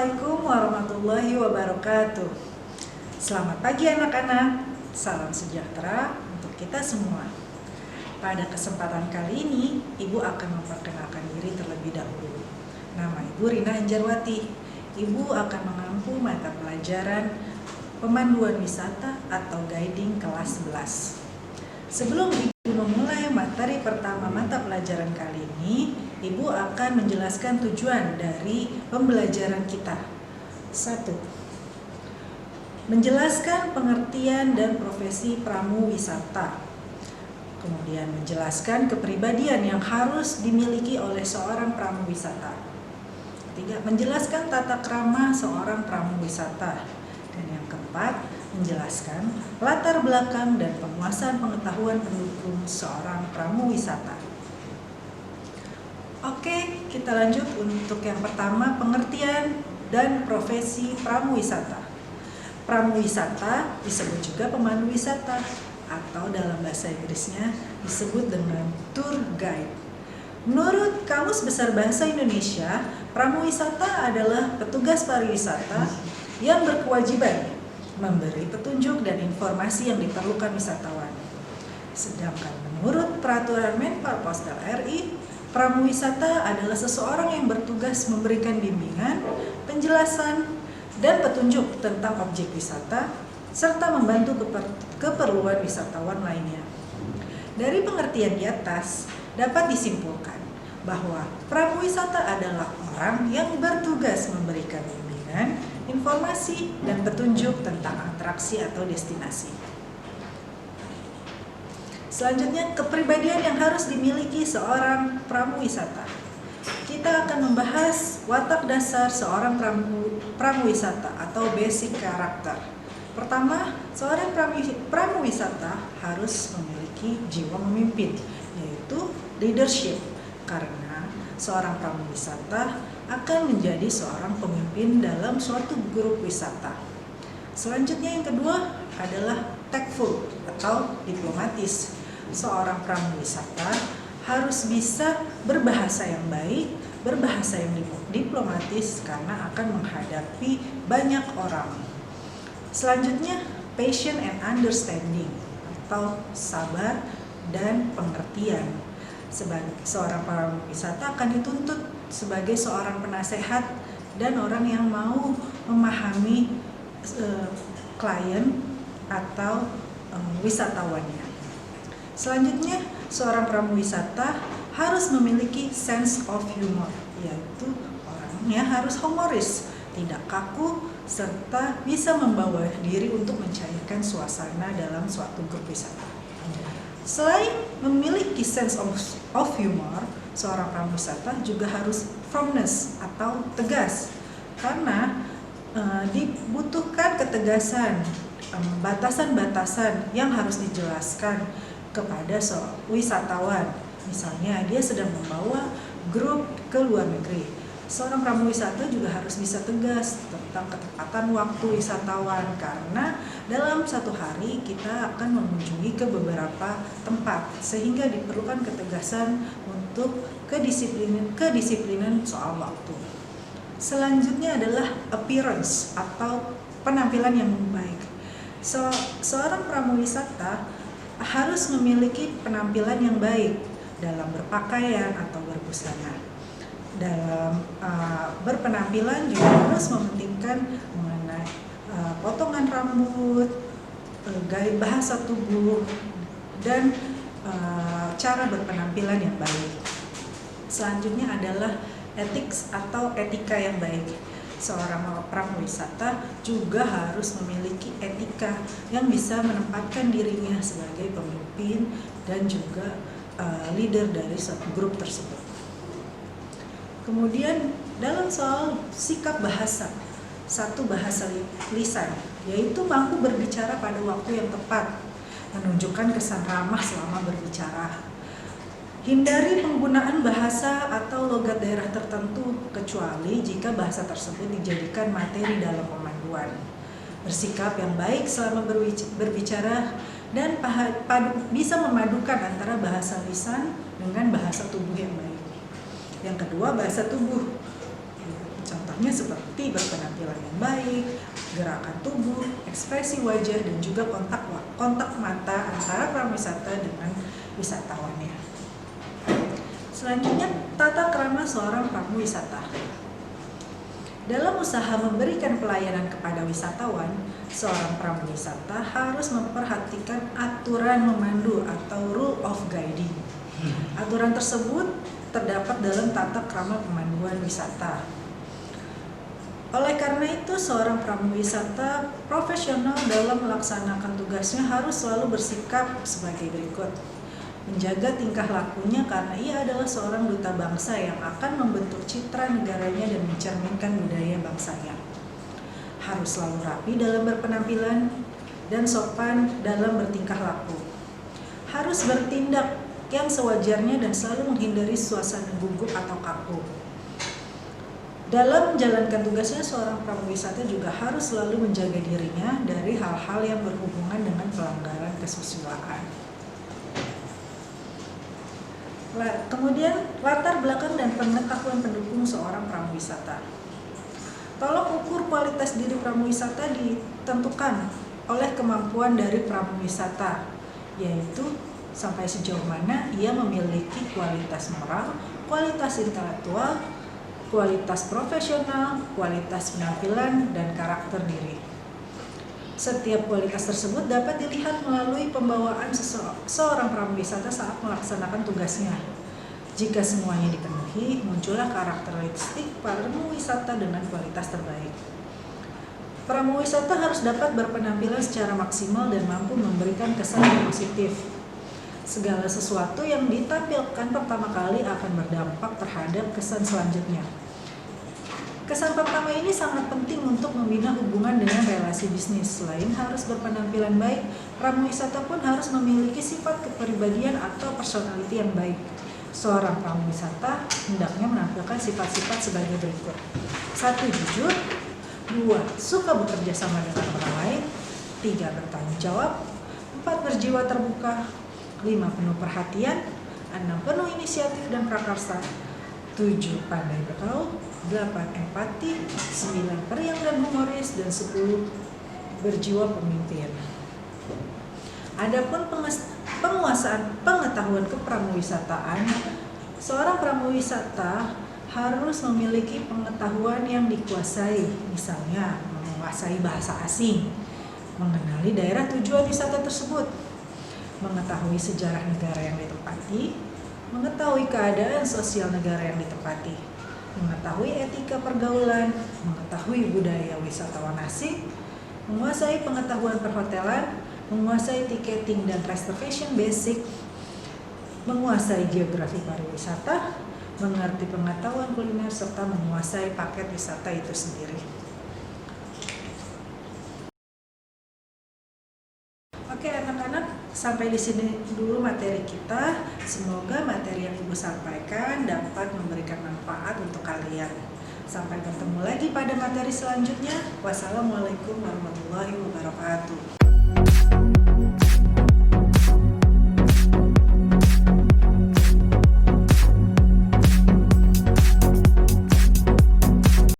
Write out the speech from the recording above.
Assalamualaikum warahmatullahi wabarakatuh. Selamat pagi anak-anak, salam sejahtera untuk kita semua. Pada kesempatan kali ini, Ibu akan memperkenalkan diri terlebih dahulu. Nama Ibu Rina Anjarwati. Ibu akan mengampu mata pelajaran pemanduan wisata atau guiding kelas 11. Sebelum Ibu memulai materi pertama mata pelajaran kali ini, Ibu akan menjelaskan tujuan dari pembelajaran kita. 1. Menjelaskan pengertian dan profesi pramu wisata. Kemudian menjelaskan kepribadian yang harus dimiliki oleh seorang pramu wisata. 3. Menjelaskan tata krama seorang pramu wisata. Dan yang keempat, menjelaskan latar belakang dan penguasaan pengetahuan pendukung seorang pramu wisata. Oke, kita lanjut untuk yang pertama, pengertian dan profesi pramu wisata. Pramu wisata disebut juga pemandu wisata atau dalam bahasa Inggrisnya disebut dengan tour guide. Menurut Kamus Besar Bahasa Indonesia, pramu wisata adalah petugas pariwisata yang berkewajiban memberi petunjuk dan informasi yang diperlukan wisatawan. Sedangkan menurut Peraturan Menpar-Postal RI, pramu wisata adalah seseorang yang bertugas memberikan bimbingan, penjelasan, dan petunjuk tentang objek wisata, serta membantu keperluan wisatawan lainnya. Dari pengertian di atas, dapat disimpulkan bahwa pramu wisata adalah orang yang bertugas memberikan bimbingan, informasi, dan petunjuk tentang atraksi atau destinasi. Selanjutnya, kepribadian yang harus dimiliki seorang pramu wisata. Kita akan membahas watak dasar seorang pramu wisata atau basic karakter. Pertama, seorang pramu wisata harus memiliki jiwa memimpin, yaitu leadership, karena seorang pramu wisata akan menjadi seorang pemimpin dalam suatu grup wisata. Selanjutnya yang kedua adalah tactful atau diplomatis. Seorang pramu wisata harus bisa berbahasa yang baik, berbahasa yang diplomatis karena akan menghadapi banyak orang. Selanjutnya, patient and understanding atau sabar dan pengertian. Seorang pramu wisata akan dituntut sebagai seorang penasehat dan orang yang mau memahami klien atau wisatawannya. Selanjutnya, seorang pramu wisata harus memiliki sense of humor, yaitu orangnya harus humoris, tidak kaku, serta bisa membawa diri untuk mencairkan suasana dalam suatu grup wisata. Selain memiliki sense of humor, seorang pramu wisata juga harus firmness atau tegas, karena dibutuhkan ketegasan, batasan-batasan yang harus dijelaskan kepada wisatawan. Misalnya dia sedang membawa grup ke luar negeri. Seorang pramu wisata juga harus bisa tegas tentang ketepatan waktu wisatawan, karena dalam satu hari kita akan mengunjungi ke beberapa tempat, sehingga diperlukan ketegasan untuk kedisiplinan soal waktu. Selanjutnya adalah appearance atau penampilan yang baik. Seorang pramu wisata harus memiliki penampilan yang baik dalam berpakaian atau berbusana. Dalam berpenampilan juga harus mementingkan mengenai potongan rambut, gaya bahasa tubuh, dan cara berpenampilan yang baik. Selanjutnya adalah ethics atau etika yang baik. Seorang pramu wisata juga harus memiliki etika yang bisa menempatkan dirinya sebagai pemimpin dan juga leader dari suatu grup tersebut. Kemudian dalam soal sikap bahasa, satu bahasa lisan, yaitu mampu berbicara pada waktu yang tepat, menunjukkan kesan ramah selama berbicara. Hindari penggunaan bahasa atau logat daerah tertentu kecuali jika bahasa tersebut dijadikan materi dalam pemanduan. Bersikap yang baik selama berbicara dan bisa memadukan antara bahasa lisan dengan bahasa tubuh yang baik. Yang kedua, bahasa tubuh. Contoh Contohnya seperti berpenampilan yang baik, gerakan tubuh, ekspresi wajah, dan juga kontak mata antara pramuwisata dengan wisatawannya. Selanjutnya, tata krama seorang pramuwisata. Dalam usaha memberikan pelayanan kepada wisatawan, seorang pramuwisata harus memperhatikan aturan memandu atau rule of guiding. Aturan tersebut terdapat dalam tata krama pemanduan wisata. Oleh karena itu, seorang pramuwisata profesional dalam melaksanakan tugasnya harus selalu bersikap sebagai berikut. Menjaga tingkah lakunya karena ia adalah seorang duta bangsa yang akan membentuk citra negaranya dan mencerminkan budaya bangsanya. Harus selalu rapi dalam berpenampilan dan sopan dalam bertingkah laku. Harus bertindak yang sewajarnya dan selalu menghindari suasana gugup atau kaku. Dalam menjalankan tugasnya, seorang pramuwisata juga harus selalu menjaga dirinya dari hal-hal yang berhubungan dengan pelanggaran kesusilaan. Kemudian, latar belakang dan pengetahuan pendukung seorang pramuwisata. Tolok ukur kualitas diri pramuwisata ditentukan oleh kemampuan dari pramuwisata, yaitu sampai sejauh mana ia memiliki kualitas moral, kualitas intelektual, kualitas profesional, kualitas penampilan, dan karakter diri. Setiap kualitas tersebut dapat dilihat melalui pembawaan seorang pramuwisata saat melaksanakan tugasnya. Jika semuanya dipenuhi, muncullah karakteristik pramuwisata dengan kualitas terbaik. Pramuwisata harus dapat berpenampilan secara maksimal dan mampu memberikan kesan yang positif. Segala sesuatu yang ditampilkan pertama kali akan berdampak terhadap kesan selanjutnya. Kesan pertama ini sangat penting untuk membina hubungan dengan relasi bisnis. Selain harus berpenampilan baik, pramuwisata pun harus memiliki sifat kepribadian atau personality yang baik. Seorang pramuwisata hendaknya menampilkan sifat-sifat sebagai berikut. 1. Jujur. 2. Suka bekerja sama dengan orang lain. 3. Bertanggung jawab. 4. Berjiwa terbuka. 5. Penuh perhatian. 6. Penuh inisiatif dan prakarsa. 7. Pandai bergaul. 8. Empati. 9. Periang dan humoris. Dan 10. Berjiwa pemimpin. Adapun penguasaan pengetahuan kepramuwisataan, seorang pramuwisata harus memiliki pengetahuan yang dikuasai, misalnya menguasai bahasa asing, mengenali daerah tujuan wisata tersebut, mengetahui sejarah negara yang ditempati, mengetahui keadaan sosial negara yang ditempati, mengetahui etika pergaulan, mengetahui budaya wisatawan asing, menguasai pengetahuan perhotelan, menguasai tiketing dan reservation basic, menguasai geografi pariwisata, mengerti pengetahuan kuliner, serta menguasai paket wisata itu sendiri. Oke anak-anak, sampai di sini dulu materi kita. Semoga materi yang Ibu sampaikan dapat memberikan manfaat untuk kalian. Sampai bertemu lagi pada materi selanjutnya. Wassalamualaikum warahmatullahi wabarakatuh.